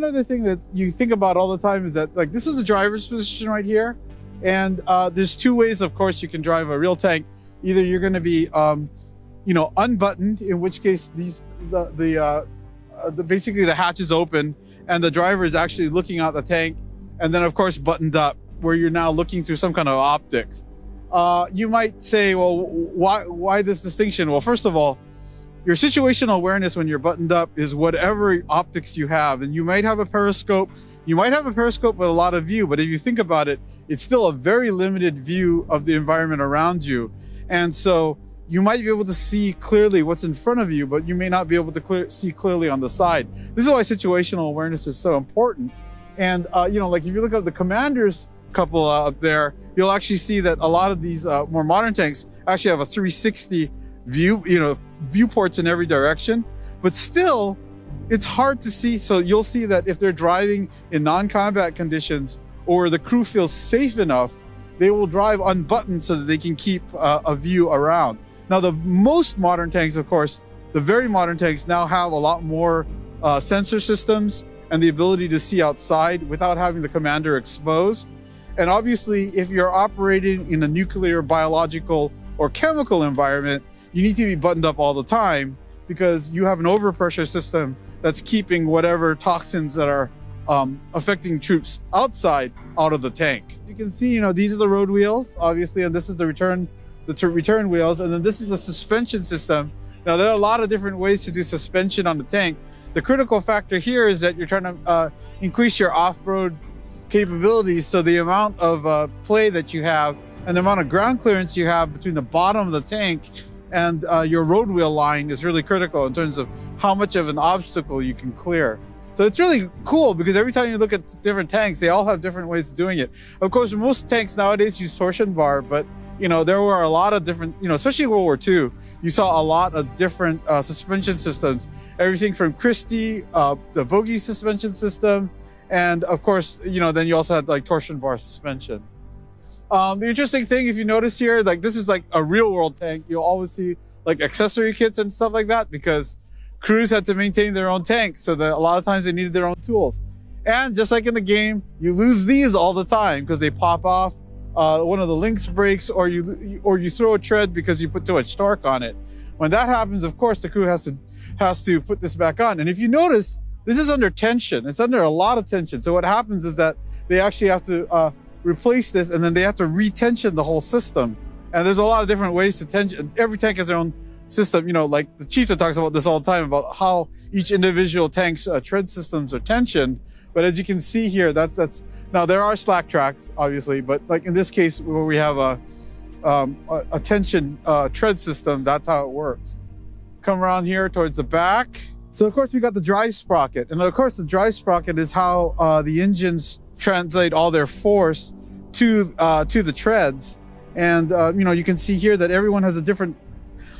one other thing that you think about all the time is that, like, this is the driver's position right here. And there's two ways, of course, you can drive a real tank. Either you're going to be, you know, unbuttoned, in which case basically the hatch is open and the driver is actually looking out the tank, and then of course buttoned up, where you're now looking through some kind of optics. You might say, well, why this distinction? Well, first of all, your situational awareness when you're buttoned up is whatever optics you have, and you might have a periscope. You might have a periscope with a lot of view, but if you think about it, it's still a very limited view of the environment around you. And so you might be able to see clearly what's in front of you, but you may not be able to see clearly on the side. This is why situational awareness is so important. And, you know, like if you look at the commander's couple up there, you'll actually see that a lot of these more modern tanks actually have a 360 view, you know, viewports in every direction, but still it's hard to see. So you'll see that if they're driving in non-combat conditions or the crew feels safe enough, they will drive unbuttoned so that they can keep a view around. Now, the most modern tanks, of course, the very modern tanks now have a lot more sensor systems and the ability to see outside without having the commander exposed. And obviously, if you're operating in a nuclear, biological, or chemical environment, you need to be buttoned up all the time because you have an overpressure system that's keeping whatever toxins that are affecting troops outside out of the tank. You can see, you know, these are the road wheels, obviously, and this is the return wheels, and then this is the suspension system. Now, there are a lot of different ways to do suspension on the tank. The critical factor here is that you're trying to increase your off-road capabilities, so the amount of play that you have and the amount of ground clearance you have between the bottom of the tank and your road wheel line is really critical in terms of how much of an obstacle you can clear. So it's really cool because every time you look at different tanks, they all have different ways of doing it. Of course, most tanks nowadays use torsion bar, but you know, there were a lot of different, you know, especially in World War II, you saw a lot of different suspension systems, everything from Christie, the bogie suspension system, and of course, you know, then you also had like torsion bar suspension. The interesting thing, if you notice here, like this is like a real world tank. You'll always see like accessory kits and stuff like that because crews had to maintain their own tank. So that a lot of times they needed their own tools. And just like in the game, you lose these all the time because they pop off. One of the links breaks, or you throw a tread because you put too much torque on it. When that happens, of course, the crew has to put this back on. And if you notice, this is under tension. It's under a lot of tension. So what happens is that they actually have to replace this, and then they have to retension the whole system. And there's a lot of different ways to tension. Every tank has their own system. You know, like the chief talks about this all the time about how each individual tank's tread systems are tensioned. But as you can see here, that's now there are slack tracks, obviously, but like in this case where we have a tension tread system, that's how it works. Come around here towards the back. So of course we got the drive sprocket, and of course the drive sprocket is how the engines translate all their force to the treads. And you know, you can see here that everyone has a different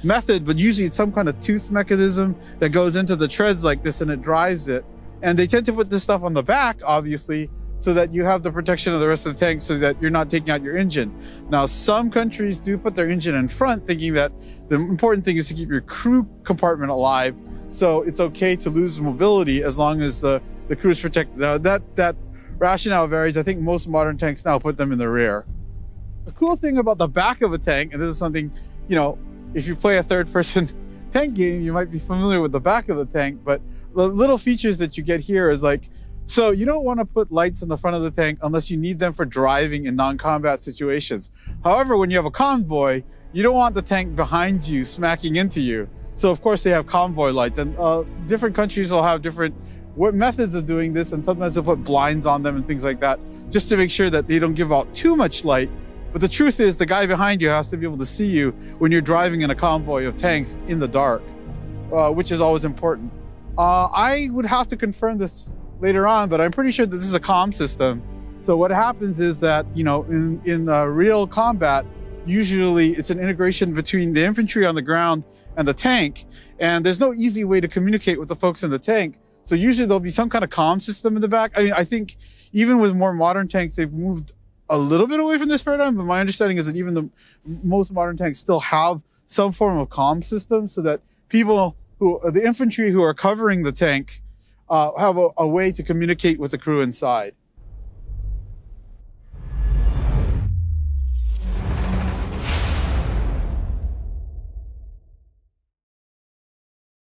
method, but usually it's some kind of tooth mechanism that goes into the treads like this and it drives it. And they tend to put this stuff on the back, obviously, so that you have the protection of the rest of the tank so that you're not taking out your engine. Now, some countries do put their engine in front, thinking that the important thing is to keep your crew compartment alive. So it's okay to lose mobility as long as the crew is protected. Now, that rationale varies. I think most modern tanks now put them in the rear. The cool thing about the back of a tank, and this is something, you know, if you play a third-person tank game, you might be familiar with the back of the tank, but the little features that you get here is like, so you don't want to put lights in the front of the tank unless you need them for driving in non-combat situations. However, when you have a convoy, you don't want the tank behind you smacking into you. So of course they have convoy lights, and different countries will have different methods of doing this, and sometimes they'll put blinds on them and things like that, just to make sure that they don't give out too much light. But the truth is the guy behind you has to be able to see you when you're driving in a convoy of tanks in the dark, which is always important. I would have to confirm this later on, but I'm pretty sure that this is a comm system. So what happens is that, you know, in real combat, usually it's an integration between the infantry on the ground and the tank, and there's no easy way to communicate with the folks in the tank. So usually there'll be some kind of comm system in the back. I mean, I think even with more modern tanks, they've moved a little bit away from this paradigm, but my understanding is that even the most modern tanks still have some form of comm system so that people the infantry who are covering the tank have a way to communicate with the crew inside.